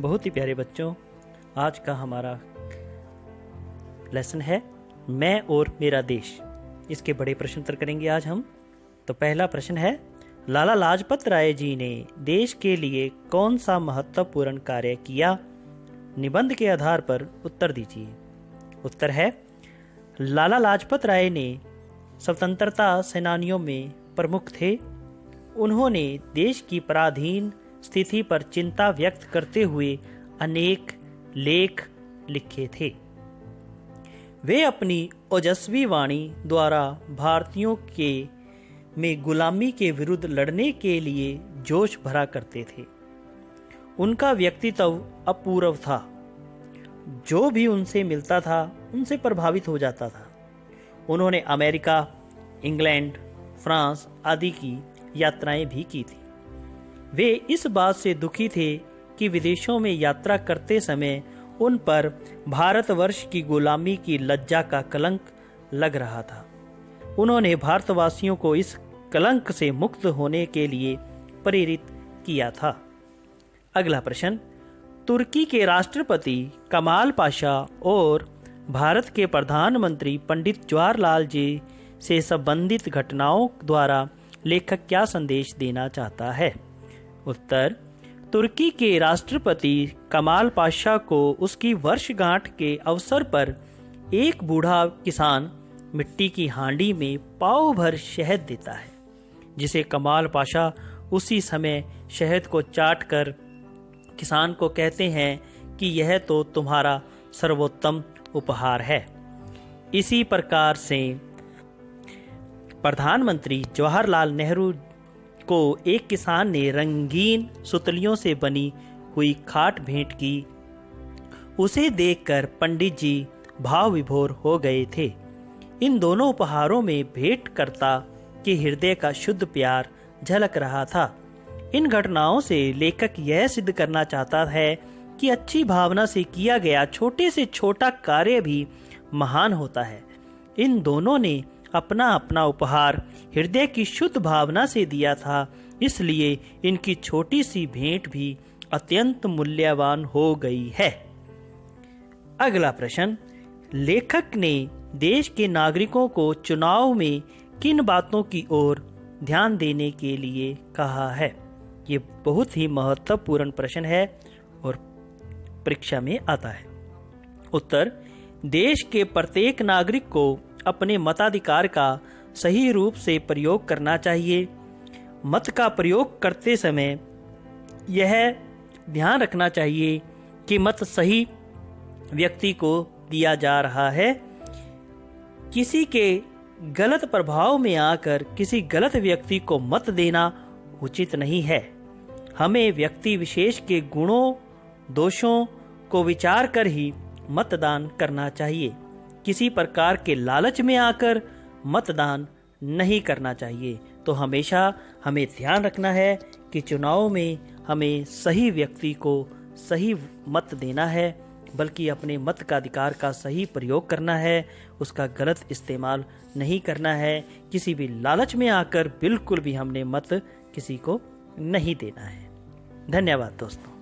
बहुत ही प्यारे बच्चों, आज का हमारा लेसन है मैं और मेरा देश। इसके बड़े प्रश्न उत्तर करेंगे आज हम। तो पहला प्रश्न है, लाला लाजपत राय जी ने देश के लिए कौन सा महत्वपूर्ण कार्य किया? निबंध के आधार पर उत्तर दीजिए। उत्तर है, लाला लाजपत राय ने स्वतंत्रता सेनानियों में प्रमुख थे। उन्होंने देश की पराधीन स्थिति पर चिंता व्यक्त करते हुए अनेक लेख लिखे थे। वे अपनी ओजस्वी वाणी द्वारा भारतीयों के में गुलामी के विरुद्ध लड़ने के लिए जोश भरा करते थे। उनका व्यक्तित्व अपूर्व था। जो भी उनसे मिलता था उनसे प्रभावित हो जाता था। उन्होंने अमेरिका, इंग्लैंड, फ्रांस आदि की यात्राएं भी की थी। वे इस बात से दुखी थे कि विदेशों में यात्रा करते समय उन पर भारतवर्ष की गुलामी की लज्जा का कलंक लग रहा था। उन्होंने भारतवासियों को इस कलंक से मुक्त होने के लिए प्रेरित किया था। अगला प्रश्न, तुर्की के राष्ट्रपति कमाल पाशा और भारत के प्रधानमंत्री पंडित जवाहरलाल जी से संबंधित घटनाओं द्वारा लेखक क्या संदेश देना चाहता है? उत्तर, तुर्की के राष्ट्रपति कमाल पाशा को उसकी वर्षगांठ के अवसर पर एक बूढ़ा किसान मिट्टी की हांडी में पाव भर शहद देता है, जिसे कमाल पाशा उसी समय शहद को चाट कर किसान को कहते हैं कि यह तो तुम्हारा सर्वोत्तम उपहार है। इसी प्रकार से प्रधानमंत्री जवाहरलाल नेहरू को एक किसान ने रंगीन सुतलियों से बनी हुई खाट भेंट की। उसे देखकर पंडित जी भाव विभोर हो गए थे। इन दोनों उपहारों में भेंटकर्ता के हृदय का शुद्ध प्यार झलक रहा था। इन घटनाओं से लेखक यह सिद्ध करना चाहता है कि अच्छी भावना से किया गया छोटे से छोटा कार्य भी महान होता है। इन दोनों ने अपना अपना उपहार हृदय की शुद्ध भावना से दिया था, इसलिए इनकी छोटी सी भेंट भी अत्यंत मूल्यवान हो गई है। अगला प्रश्न, लेखक ने देश के नागरिकों को चुनाव में किन बातों की ओर ध्यान देने के लिए कहा है? ये बहुत ही महत्वपूर्ण प्रश्न है और परीक्षा में आता है। उत्तर, देश के प्रत्येक नागरिक को अपने मताधिकार का सही रूप से प्रयोग करना चाहिए। मत का प्रयोग करते समय यह ध्यान रखना चाहिए कि मत सही व्यक्ति को दिया जा रहा है। किसी के गलत प्रभाव में आकर किसी गलत व्यक्ति को मत देना उचित नहीं है। हमें व्यक्ति विशेष के गुणों दोषों को विचार कर ही मतदान करना चाहिए। किसी प्रकार के लालच में आकर मतदान नहीं करना चाहिए। तो हमेशा हमें ध्यान रखना है कि चुनाव में हमें सही व्यक्ति को सही मत देना है, बल्कि अपने मत का अधिकार का सही प्रयोग करना है, उसका गलत इस्तेमाल नहीं करना है। किसी भी लालच में आकर बिल्कुल भी हमने मत किसी को नहीं देना है। धन्यवाद दोस्तों।